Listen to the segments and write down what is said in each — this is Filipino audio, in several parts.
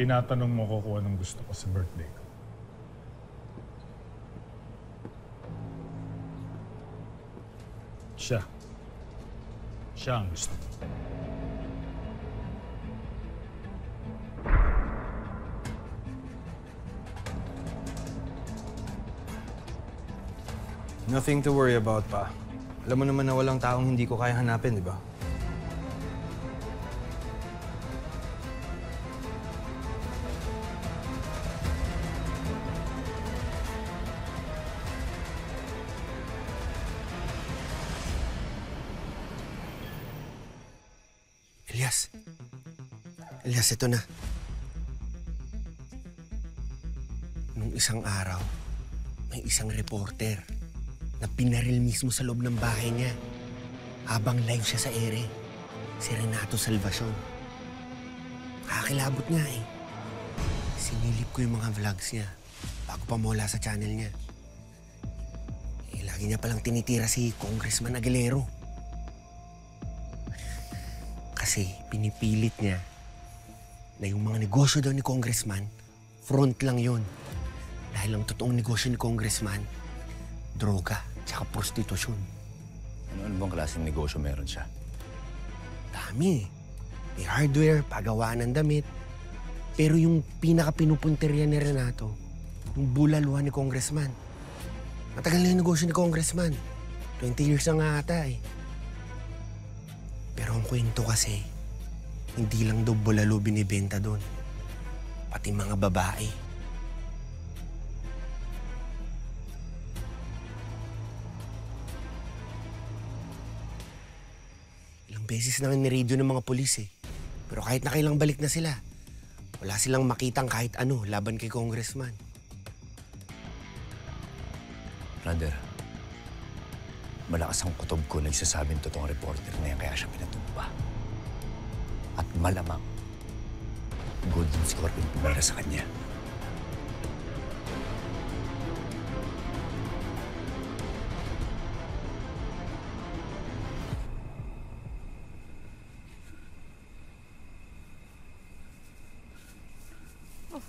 tinatanong mo ko kung anong gusto ko sa birthday ko. Siya. Siya ang gusto ko. Nothing to worry about, pa. Alam mo naman na walang taong hindi ko kaya hanapin, di ba? Elias, ito na. Nung isang araw, may isang reporter na pinaril mismo sa loob ng bahay niya habang live siya sa ere. Si Renato Salvacion. Kakilabot nga eh. Sinilip ko yung mga vlogs niya bago pa mawala sa channel niya. Lagi niya palang tinitira si Congressman Aguilero. Kasi pinipilit niya na yung mga negosyo daw ni Congressman, front lang yun. Dahil ang totoong negosyo ni Congressman, droga, tsaka prostitusyon. Ano bang klaseng negosyo meron siya? Dami. May hardware, pagawaan ng damit. Pero yung pinaka-pinupunteriya ni Renato, yung bulaluhan ni Congressman. Matagal na yung negosyo ni Congressman. 20 years na nga ata eh. Pero ang kwento kasi, hindi lang daw bulalo binibenta doon. Pati mga babae. Ilang beses na ni-radio ng mga pulis eh. Pero kahit nakailang balik na sila, wala silang makitang kahit ano laban kay Congressman. Brother, malakas ang kutob ko nagsasabing totoong reporter na yan kaya siya pinatumba. At malamang, Golden Scorpion pumara sa kanya. Oh.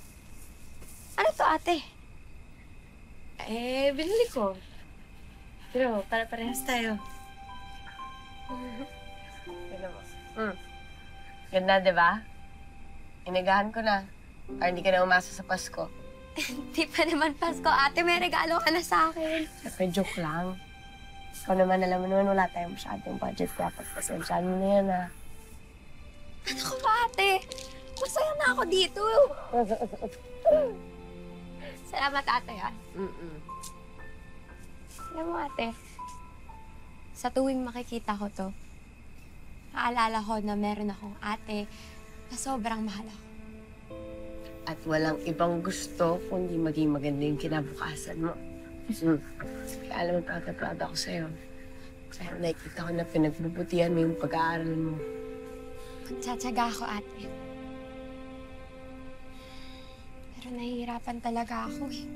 Ano to, ate? Binili ko. Pero, para-parehas tayo. Tignan mo. Ganda, di ba? Inagahan ko na. Para hindi ka na umasa sa Pasko. Hindi pa naman Pasko, ate. May regalo ka na sa akin. Siyempre, joke lang. Ikaw naman, alam mo naman, wala tayong masyadong budget. Kaya pagpasensyahan mo na yan, ha? Ano ka ba, ate? Masaya na ako dito. Salamat, ate, ha? Alam mo, ate, sa tuwing makikita ko to, naalala ko na meron akong ate na sobrang mahal ako. At walang ibang gusto kundi maging maganda yung kinabukasan mo. Kaya alam mo, proud ako sa'yo. Kaya nakikita ko na pinagbubutihan mo yung pag-aaral mo. Magtsatsaga ako, ate. Pero nahihirapan talaga ako, eh.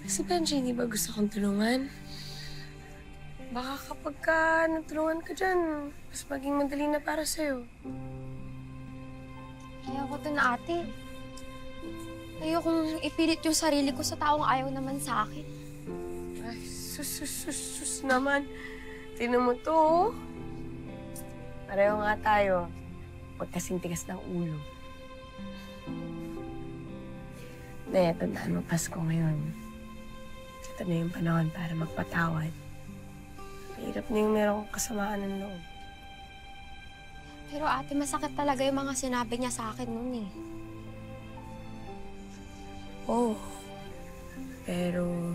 Si Benji, hindi ba gusto kong tulungan? Baka kapag natulungan ka dyan, mas maging madali na para sa'yo. Ayoko to na, ate. Ayokong ipilit yung sarili ko sa taong ayaw naman sa akin. Ay, sus naman. Tingnan mo to, oh. Pareho nga tayo. Huwag kasing tigas ng ulo. Dahil, tandaan mo, Pasko ngayon. Ito na yung panahon para magpatawad. Mahirap na yung meron kong kasamaan ng loob. Pero ate, masakit talaga yung mga sinabi niya sa akin noon eh. Oh. Pero,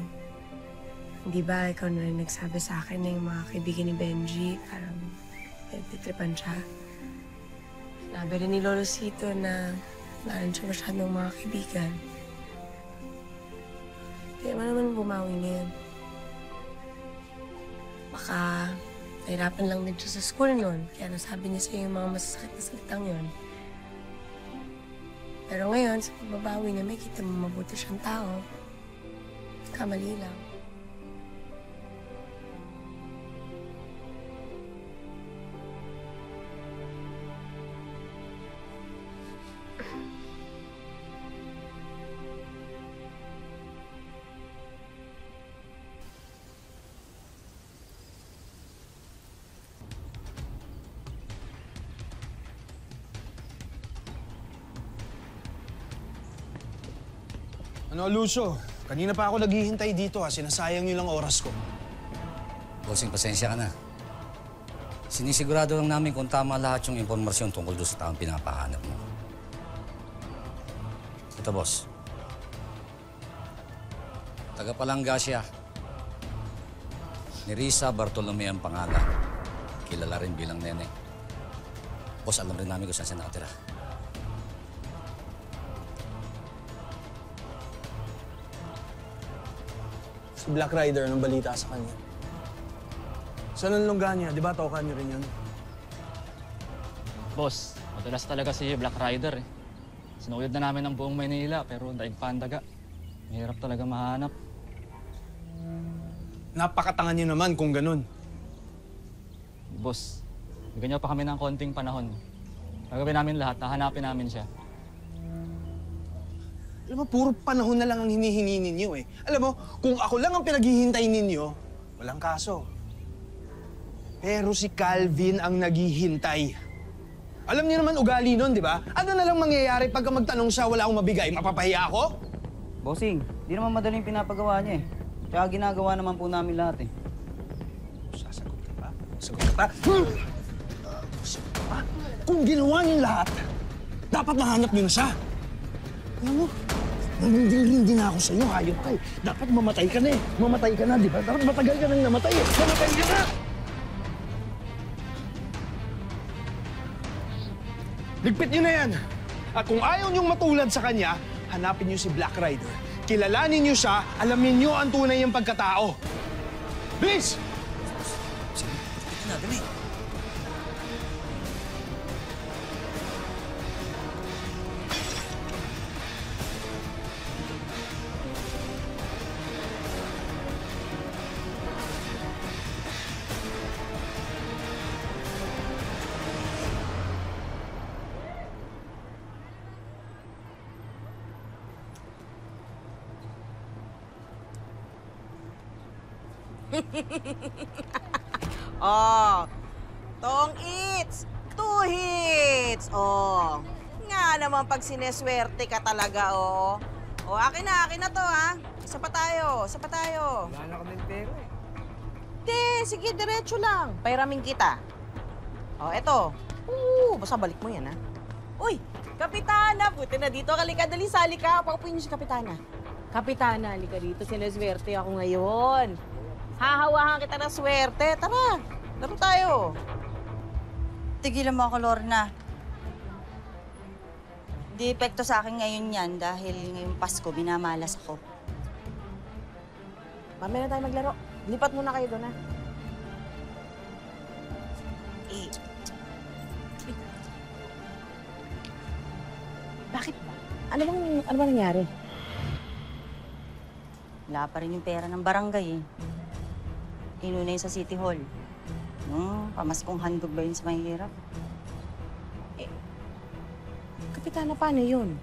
hindi ba ikaw na rin nagsabi sa akin na yung mga kaibigan ni Benji parang nagtitripan siya? Sabi rin ni Lolo Sito na wala rin siya masyadong mga kaibigan. Kaya mo naman bumawi na yan. Baka nahirapan lang din siya sa school noon. Kaya nasabi niya sa'yo yung mga masasakit na salitang yun. Pero ngayon, sa pagbabawi niya, may kita mo mabuti siyang tao. Kamali lang. Ano, Lucio? Kanina pa ako naghihintay dito ha. Sinasayang niyo lang oras ko. Bossing, pasensya ka na. Sinisigurado lang namin kung tama lahat yung impormasyon tungkol doon sa taong pinapahanap mo. Ito, boss. Taga-Palangga siya. Ni Risa Bartolome ang pangalan. Kilala rin bilang Nene. Boss, alam rin namin kung saan siya nakatira. Si Black Rider, anong balita sa kanya? Saan ang lungga niya? Di ba toka niyo rin yun? Boss, madalas talaga si Black Rider eh. Sinuyod na namin ang buong Maynila pero daig pa ang daga. Mahirap talaga mahanap. Napakatanga niyo naman kung ganun. Boss, bigyan niyo pa kami ng konting panahon. Gagawin namin lahat, hahanapin namin siya. Alam mo, puro panahon na lang ang hinihingi ninyo eh. Alam mo, kung ako lang ang pinaghihintay ninyo, walang kaso. Pero si Calvin ang naghihintay. Alam niyo naman ugali nun, di ba? Ano na lang mangyayari pagka magtanong siya, wala akong mabigay, mapapahiya ako? Bossing, di naman madaling pinapagawa niya eh. Kaya ginagawa naman po namin lahat eh. Sasagot ka pa? Sagot ka pa? Sagot ka pa? Kung ginawa niyo lahat, dapat mahanap niyo na siya. Alam mo, hindi na ako sa'yo, hayop ka eh. Dapat mamatay ka na eh. Mamatay ka na, di ba? Dapat matagal ka nang namatay eh. Mamatay ka na! Ligpit niyo na yan! At kung ayaw niyong matulad sa kanya, hanapin niyo si Black Rider. Kilalanin niyo siya, alamin niyo ang tunay niyang pagkatao. Please! Sige, ito na, dali. Oh, tong eats, 2 hits. Oh, nga naman pag sineswerte ka talaga, oh. Oh, akin na to, ha. Isa pa tayo. Wala na kaming pera eh. Sige, diretso lang. Pairamin kita. Oh, eto. Basta balik mo yan, ha. Uy, Kapitana, buti na dito. Kalika, dali, sali ka. Paupuin niyo si Kapitana. Kapitana, halika dito. Sineswerte ako ngayon. Hahawahan kita ng swerte. Tara, laro tayo. Tigilan mo ako, Lorna. Di epekto sa akin ngayon yan dahil ngayong Pasko, minamalas ako. Mamaya na tayo maglaro. Lipat muna kayo doon, ha? Bakit ba? Ano bang nangyari? Wala pa rin yung pera ng barangay eh. Inuna yun sa City Hall. Pamaskong handog ba yun sa mahihirap? Kapitana, paano yun?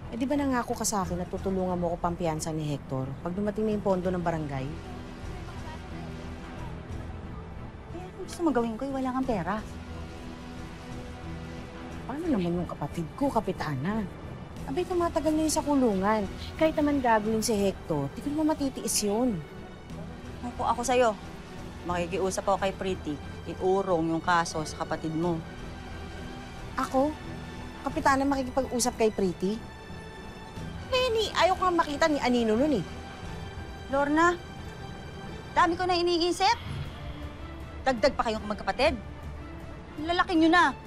Di ba nangako ka sa akin na tutulungan mo ko pampiyansa ni Hector pag dumating na yung pondo ng barangay? Kung gusto mo gawin ko, wala kang pera. Paano naman yung kapatid ko, Kapitana? Abay, tumatagal na yun sa kulungan. Kahit naman gagawin si Hector, di ko naman matitiis yun. Kung ako sa'yo, makikiusap ako kay Pretty, iurong yung kaso sa kapatid mo. Ako? Kapitana, makikipag-usap kay Pretty? Lenny, ayaw ko nga makita ni Anino nun eh. Lorna, dami ko na iniisip. Dagdag pa kayong magkapatid. Lalaki nyo na.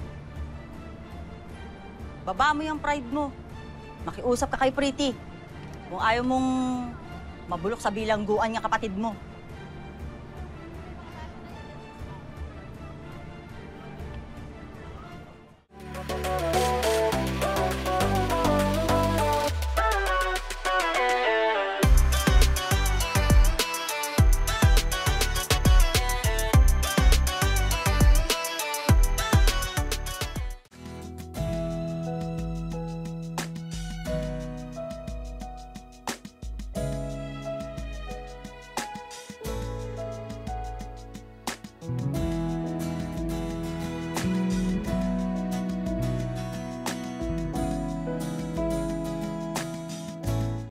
Baba mo yung pride mo. Makiusap ka kay Pretty. Kung ayaw mong mabulok sa bilangguan yung kapatid mo.